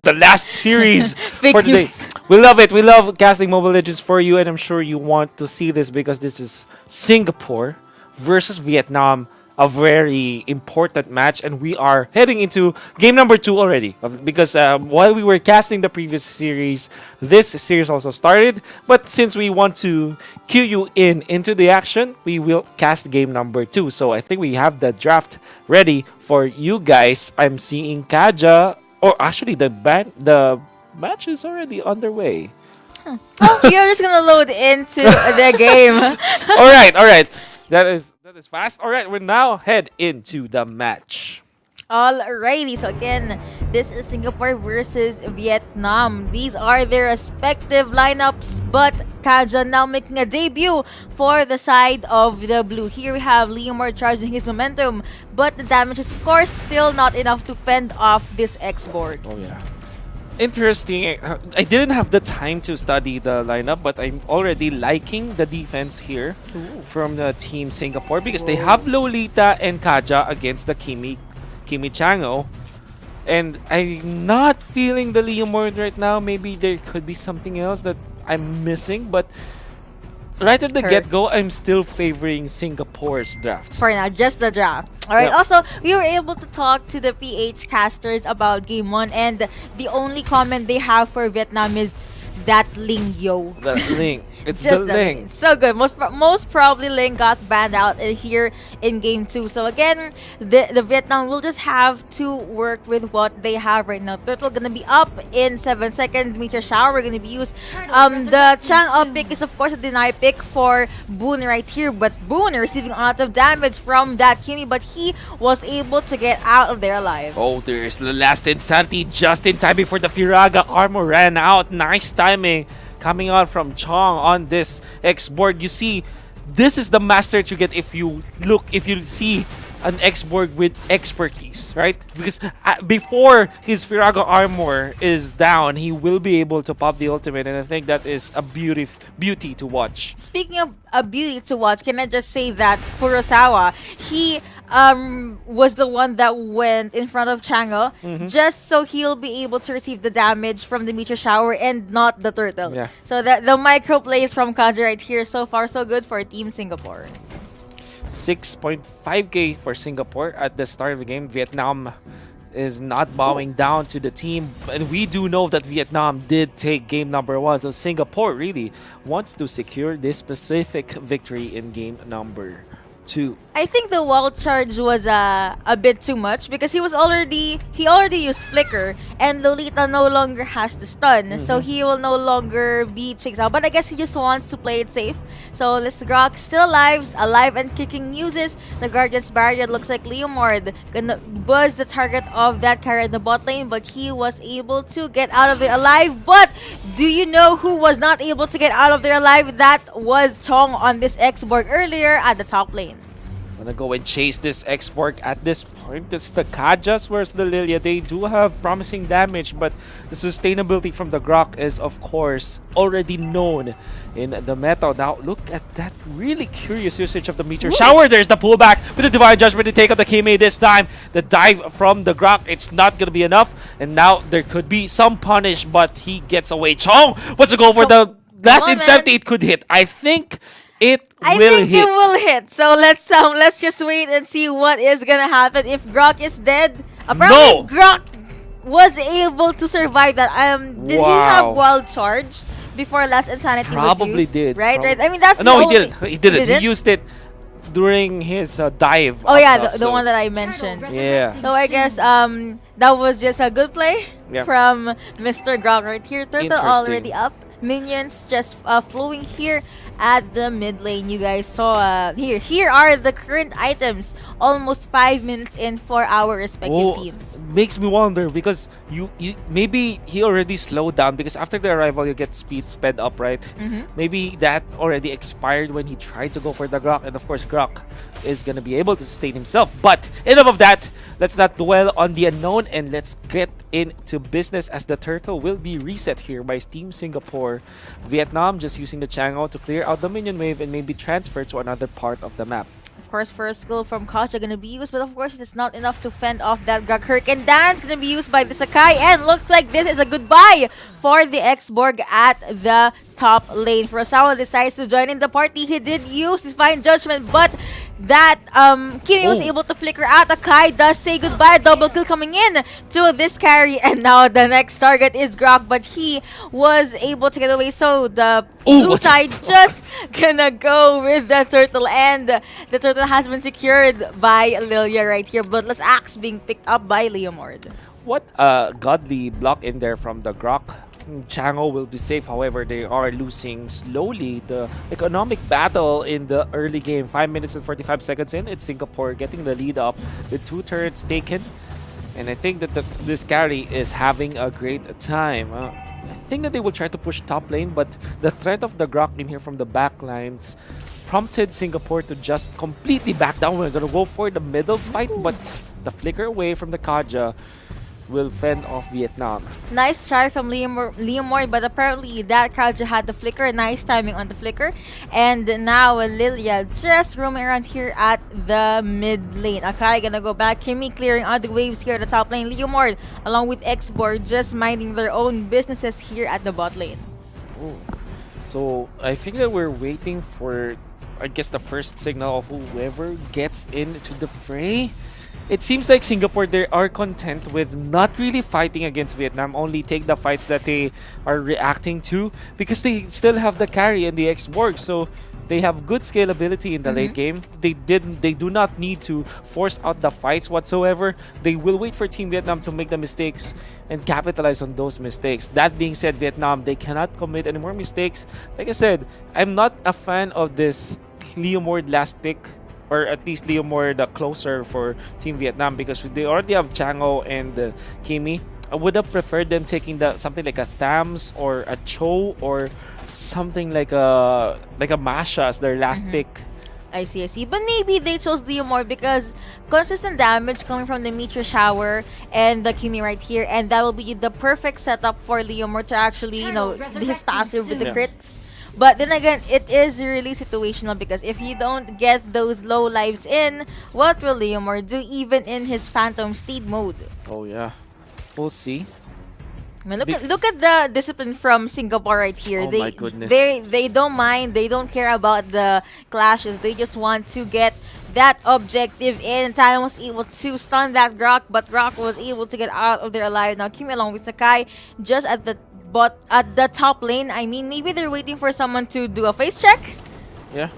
the last series for Fake today. news. We love it. We love casting Mobile Legends for you, and I'm sure you want to see this because this is Singapore versus Vietnam, a very important match, and we are heading into game number 2 already. Because while we were casting the previous series, this series also started. But since we want to cue you in into the action, we will cast game number 2. So I think we have the draft ready for you guys. I'm seeing Kaja, or actually the match is already underway. Oh, you're just gonna load into the game. All right. That is fast. All right, we're now head into the match. Alrighty, so again, this is Singapore versus Vietnam. These are their respective lineups, but Kaja now making a debut for the side of the blue. Here we have Leomar charging his momentum, but the damage is of course still not enough to fend off this X-board. Oh yeah. Interesting. I didn't have the time to study the lineup, but I'm already liking the defense here from the team Singapore because they have Lolita and Kaja against the Kimi Chango. And I'm not feeling the Leomord right now. Maybe there could be something else that I'm missing, but right at the Her. get-go, I'm still favoring Singapore's draft. For now, just the draft. Alright, Yeah. also, we were able to talk to the PH casters about Game 1, and the only comment they have for Vietnam is that Ling Yo. The Ling. It's Just the Ling. So good. Most probably Ling got banned out here in game 2. So again, the Vietnam will just have to work with what they have right now. Turtle gonna be up in 7 seconds. Meteor Shower gonna be used. The Chang up pick is of course a deny pick for Boone right here, but Boone receiving a lot of damage from that Kimi, but he was able to get out of there alive. Oh, there's the last Insanity just in time before the Firaga armor ran out. Nice timing coming out from Chong on this X-Borg. You see, this is the master that you get if you see an X-Borg with expertise, right? Because before his Firaga armor is down, he will be able to pop the ultimate, and I think that is a beauty to watch. Speaking of a beauty to watch, can I just say that Furusawa, he was the one that went in front of Chango just so he'll be able to receive the damage from the meteor shower and not the turtle. Yeah. So that the micro plays from Kaja right here, so far so good for Team Singapore. 6.5k for Singapore at the start of the game. Vietnam is not bowing down to the team, and we do know that Vietnam did take game number 1, so Singapore really wants to secure this specific victory in game number 2. I think the wall charge was a bit too much because he already used flicker, and Lolita no longer has the stun, so he will no longer be chased out. But I guess he just wants to play it safe. So this Grok still alive and kicking, uses the Guardian's Barrier. Looks like Leomord was the target of that carry in the bot lane, but he was able to get out of there alive. But do you know who was not able to get out of there alive? That was Chong on this X-Borg earlier at the top lane. Gonna go and chase this X-Borg at this point. It's the Kajas versus the Lilia. They do have promising damage, but the sustainability from the Grok is of course already known in the meta. Now look at that really curious usage of the Meteor Shower. There's the pullback with the Divine Judgment to take out the Kime this time. The dive from the Grok, it's not gonna be enough. And now there could be some punish, but he gets away. Chong wants to go for the last insanity it could hit. I think it will hit. So let's just wait and see what is gonna happen if Grok is dead. Apparently, Grok was able to survive that. Did he have wild charge before last insanity Probably was used? did. Right. I mean that's no, the he only- didn't. He didn't. He used it during his dive. Oh yeah, the so one that I mentioned. Yeah. So I guess that was just a good play from Mr. Grok right here. Turtle Interesting. already up. Minions just flowing here at the mid lane. You guys saw here are the current items, almost 5 minutes in for our respective teams. Makes me wonder because you maybe he already slowed down because after the arrival you get sped up, right? Maybe that already expired when he tried to go for the Grok, and of course Grok is gonna be able to sustain himself. But enough of that, let's not dwell on the unknown and let's get into business as the turtle will be reset here by Team Singapore. Vietnam just using the Chang'o to clear out the minion wave and maybe transfer to another part of the map. Of course, first skill from Kaja gonna be used, but of course it is not enough to fend off that Gak Hurricane Dance gonna be used by the Sakai, and looks like this is a goodbye for the X-Borg at the top lane. Furusawa decides to join in the party. He did use his fine judgment, but that Kimi was Oh. able to flicker out. Akai does say goodbye. Double kill coming in to this carry, and now the next target is Grok, but he was able to get away. So the Ooh, blue what the side just gonna go with the turtle, and the turtle has been secured by Lilia right here. Bloodless Axe being picked up by Leomord. What a godly block in there from the Grok. Chango will be safe, however, they are losing slowly the economic battle in the early game. 5 minutes and 45 seconds in, it's Singapore getting the lead up with 2 turrets taken. And I think that this carry is having a great time. I think that they will try to push top lane, but the threat of the Grok in here from the back lines prompted Singapore to just completely back down. We're gonna go for the middle fight, but the flicker away from the Kaja will fend off Vietnam. Nice try from Leomord, but apparently that Kaja had the flicker. Nice timing on the flicker. And now Lilia just roaming around here at the mid lane. Akai gonna go back. Kimi clearing out the waves here at the top lane. Leomord along with Xborg just minding their own businesses here at the bot lane. Ooh. So I think that we're waiting for, I guess, the first signal of whoever gets into the fray. It seems like Singapore, they are content with not really fighting against Vietnam, only take the fights that they are reacting to, because they still have the carry and the X-Borg, so they have good scalability in the late game. They do not need to force out the fights whatsoever. They will wait for Team Vietnam to make the mistakes and capitalize on those mistakes. That being said, Vietnam, they cannot commit any more mistakes. Like I said, I'm not a fan of this Leomord last pick, or at least Leomord the closer for Team Vietnam, because they already have Chango and Kimi. I would have preferred them taking something like a Thams or a Cho or something like a Masha as their last pick. I see, I see. But maybe they chose Leomord because consistent damage coming from the Meteor Shower and the Kimi right here, and that will be the perfect setup for Leomord to actually, his passive with the crits. But then again, it is really situational because if you don't get those low lives in, what will Leomord do even in his Phantom Steed mode? Oh yeah, we'll see. I mean, look at the discipline from Singapore right here. Oh my goodness. They don't mind. They don't care about the clashes. They just want to get that objective in. Talon was able to stun that Grok, but Grok was able to get out of there alive. Now Kimi along with Sakai just at the top lane. I mean, maybe they're waiting for someone to do a face check. Yeah.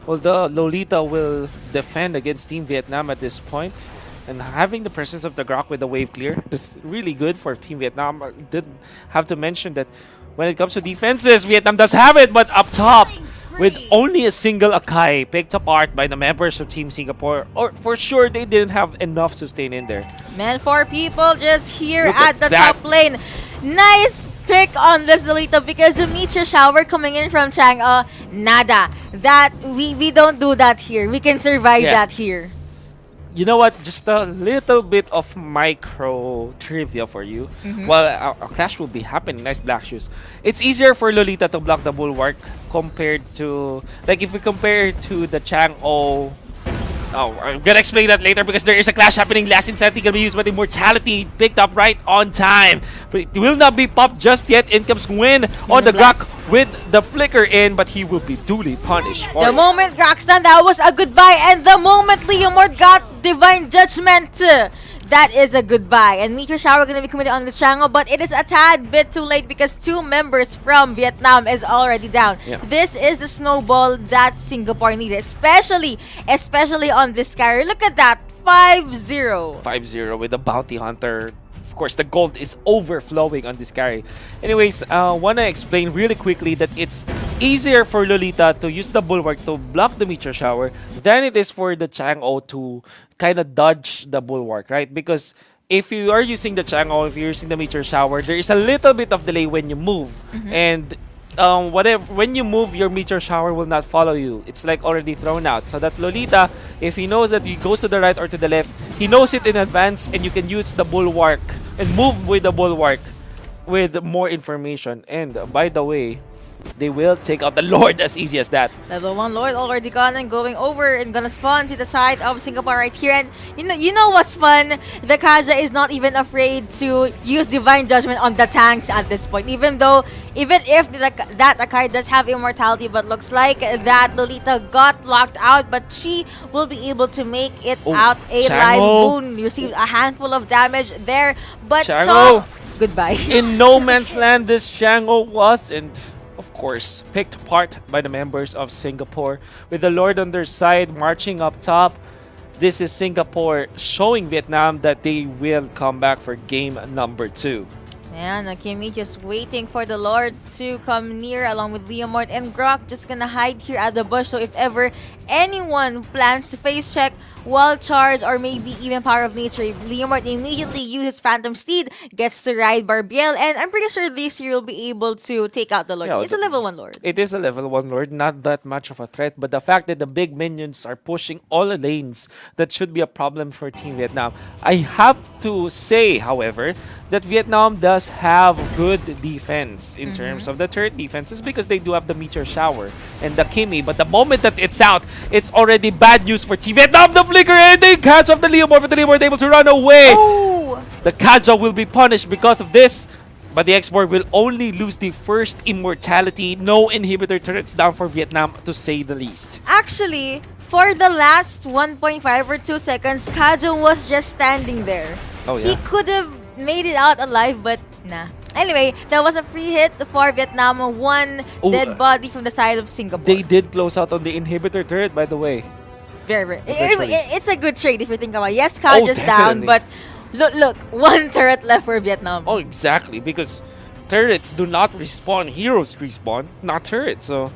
Well, the Lolita will defend against Team Vietnam at this point. And having the presence of the Grok with the wave clear is really good for Team Vietnam. I did have to mention that when it comes to defenses, Vietnam does have it, but up top, with only a single Akai picked apart by the members of Team Singapore, or for sure they didn't have enough sustain in there. Man, 4 people just here Look at at the that. top lane. Nice pick on this Lolita because the Meteor Shower coming in from Chang'e, nada. That we don't do that here. We can survive Yeah. that here. You know what? Just a little bit of micro trivia for you. While a clash will be happening, nice black shoes. It's easier for Lolita to block the bulwark compared to, like, if we compare to the Chang'e. Oh, I'm gonna explain that later because there is a clash happening. Last insanity gonna be used, but Immortality picked up right on time. But it will not be popped just yet. In comes Gwyn on the Grok with the flicker in, but he will be duly punished. The moment Roxton, that was a goodbye, and the moment Leomord got Divine Judgment, that is a goodbye. And Meteor Shower gonna be committed on the Chang'e, but it is a tad bit too late because 2 members from Vietnam is already down. Yeah. This is the snowball that Singapore needed, especially on this carry. Look at that, 5-0. 5-0 with the Bounty Hunter. Of course, the gold is overflowing on this carry. Anyways, want to explain really quickly that it's easier for Lolita to use the Bulwark to block the Meteor Shower than it is for the Chang'e to kind of dodge the Bulwark, right? Because if you are using the Chang'e, if you're using the Meteor Shower, there is a little bit of delay when you move. And when you move, your Meteor Shower will not follow you. It's like already thrown out. So that Lolita, if he knows that he goes to the right or to the left, he knows it in advance, and you can use the Bulwark and move with the Bulwark with more information. And by the way, They will take out the Lord as easy as that. Level 1 Lord already gone and going over and gonna spawn to the side of Singapore right here. And you know what's fun? The Kaja is not even afraid to use Divine Judgment on the tanks at this point. Even if that Akai does have immortality, but looks like that Lolita got locked out, but she will be able to make it out a live boon. Received a handful of damage there, but Chango, goodbye. in no man's land this Chango was, and of course picked apart by the members of Singapore with the Lord on their side marching up top. This is Singapore showing Vietnam that they will come back for game number 2. Man, Kimmy just waiting for the Lord to come near along with Leomord and Grok just gonna hide here at the bush. So if ever anyone plans to face check Wild Charge or maybe even Power of Nature, Leomord immediately uses Phantom Steed, gets to ride Barbiel, and I'm pretty sure this year will be able to take out the Lord. Yeah, it's a level 1 Lord. It is a level 1 Lord, not that much of a threat, but the fact that the big minions are pushing all the lanes, that should be a problem for Team Vietnam. I have to say, however, that Vietnam does have good defense in terms of the turret defenses because they do have the Meteor Shower and the Kimmy, but the moment that it's out, it's already bad news for Team Vietnam. The flicker and they catch up the Leomord, but the Leomord able to run away. Oh! The Kaja will be punished because of this, but the Export will only lose the first immortality. No inhibitor turrets down for Vietnam, to say the least. Actually, for the last 1.5 or 2 seconds, Kaja was just standing there. Oh, He yeah. could have made it out alive, but nah. Anyway, that was a free hit for Vietnam. One dead body from the side of Singapore. They did close out on the inhibitor turret, by the way. Very. Eventually. It's a good trade if you think about it. Yes, Kaja's down, definitely. but look, one turret left for Vietnam. Oh, exactly, because turrets do not respawn. Heroes respawn, not turrets. So,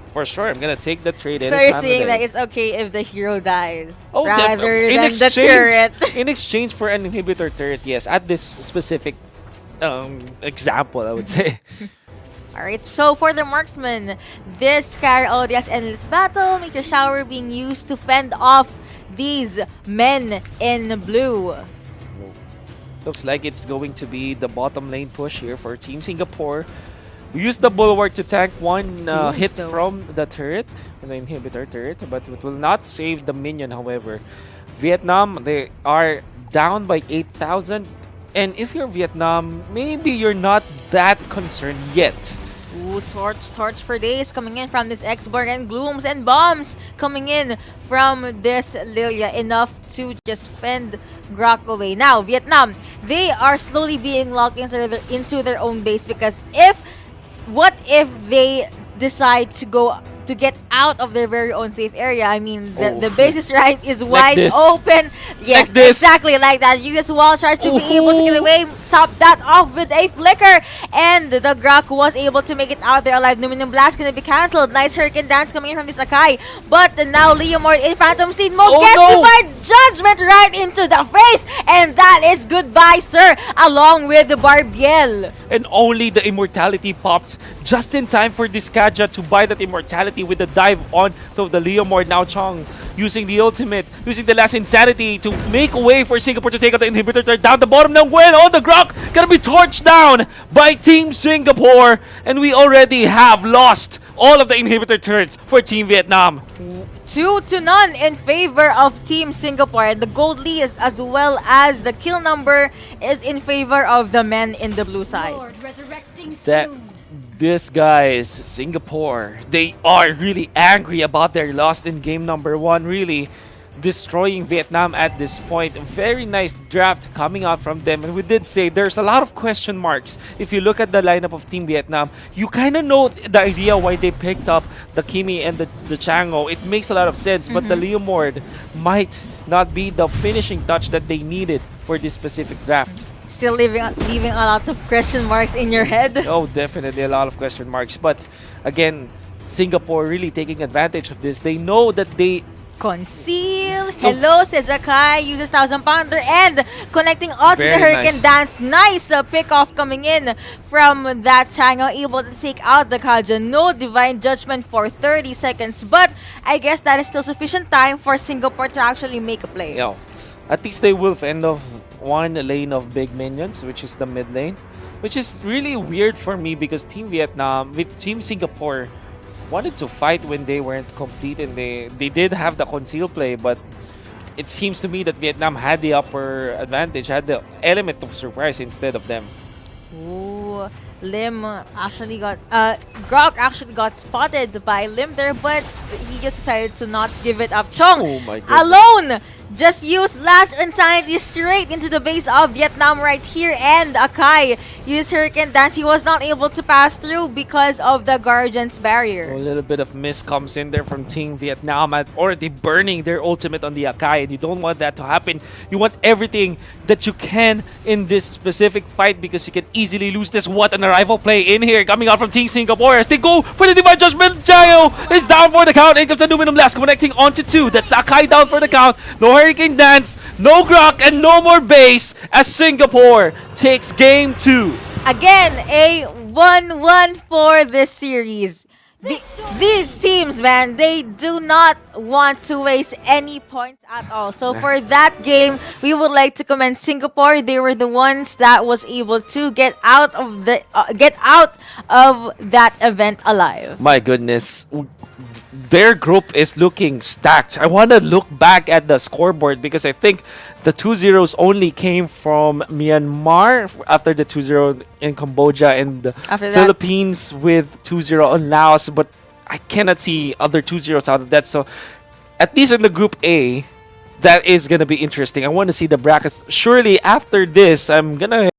for sure, I'm going to take the trade. So you're saying that it's okay if the hero dies Oh, rather in than the turret. in exchange for an inhibitor turret, yes. At this specific example, I would say. Alright, so for the marksman, this Scar Odia's Endless Battle, Meteor Shower being used to fend off these men in blue. Looks like it's going to be the bottom lane push here for Team Singapore. We use the Bulwark to tank one hit from the turret, the inhibitor turret, but it will not save the minion, however. Vietnam, they are down by 8,000. And if you're Vietnam, maybe you're not that concerned yet. Ooh, torch for days coming in from this X-Borg and glooms and bombs coming in from this Lilia. Enough to just fend Grok away. Now, Vietnam, they are slowly being locked into their own base because what if they decide to get out of their very own safe area? I mean, the base is wide open. Yes, Like this. exactly like that. Use Wall Charge to be able to get away. Top that off with a flicker. And the Grok was able to make it out there alive. Numinium Blast gonna be cancelled. Nice Hurricane Dance coming in from this Akai. But now Leomord in Phantom Steed mode gets Divine Judgment right into the face. And that is goodbye, sir, along with the Barbiel. And only the immortality popped just in time for this Kaja to buy that immortality with the dive on to the Leomord. Now Chong using the ultimate, using the last insanity to make a way for Singapore to take out the inhibitor turret down the bottom. Now Gwen on the Grok gonna be torched down by Team Singapore, and we already have lost all of the inhibitor turrets for Team Vietnam. 2-0 in favor of Team Singapore. And the gold lead as well as the kill number is in favor of the men in the blue side. Lord resurrecting That soon. this guys, Singapore, they are really angry about their loss in game number 1, really destroying Vietnam at this point. A very nice draft coming out from them, and we did say there's a lot of question marks. If you look at the lineup of Team Vietnam, you kind of know the idea why they picked up the Kimi and the Chango. It makes a lot of sense, but the Leomord might not be the finishing touch that they needed for this specific draft. Still leaving a lot of question marks in your head. Oh, definitely a lot of question marks. But again, Singapore really taking advantage of this. They know that they... Conceal. Hello, says Akai. Uses 1,000 Pounder and connecting all to the Very Hurricane nice. Dance. Nice pick off coming in from that Chango. Able to take out the Kaja. No Divine Judgment for 30 seconds. But I guess that is still sufficient time for Singapore to actually make a play. You know, at least they will fend off one lane of big minions, which is the mid lane. which is really weird for me because Team Vietnam with Team Singapore wanted to fight when they weren't complete, and they did have the conceal play, but it seems to me that Vietnam had the upper advantage, had the element of surprise instead of them. Ooh, Lim actually got Grok actually got spotted by Lim there, but he just decided to not give it up. Chong Oh my goodness. alone just used last insanity straight into the base of Vietnam right here, and Akai used Hurricane Dance. He was not able to pass through because of the Guardian's barrier. A little bit of miss comes in there from Team Vietnam at already burning their ultimate on the Akai, and you don't want that to happen. You want everything that you can in this specific fight because you can easily lose this. What an arrival play in here coming out from Team Singapore as they go for the Divine Judgment. Jayo is down for the count. In comes Aluminum Blast connecting onto 2. That's Akai down for the count. No Hurricane Dance, no Grok, and no more base as Singapore takes game 2. Again, a 1-1 for this series. These teams, man, they do not want to waste any points at all. So for that game, we would like to commend Singapore. They were the ones that was able to get out of that event alive. My goodness. Their group is looking stacked. I want to look back at the scoreboard because I think the 2-0s only came from Myanmar after the 2-0 in Cambodia, and the After that, Philippines with 2-0 on Laos, but I cannot see other 2-0s out of that. So at least in the group A, that is going to be interesting. I want to see the brackets. Surely after this, I'm going to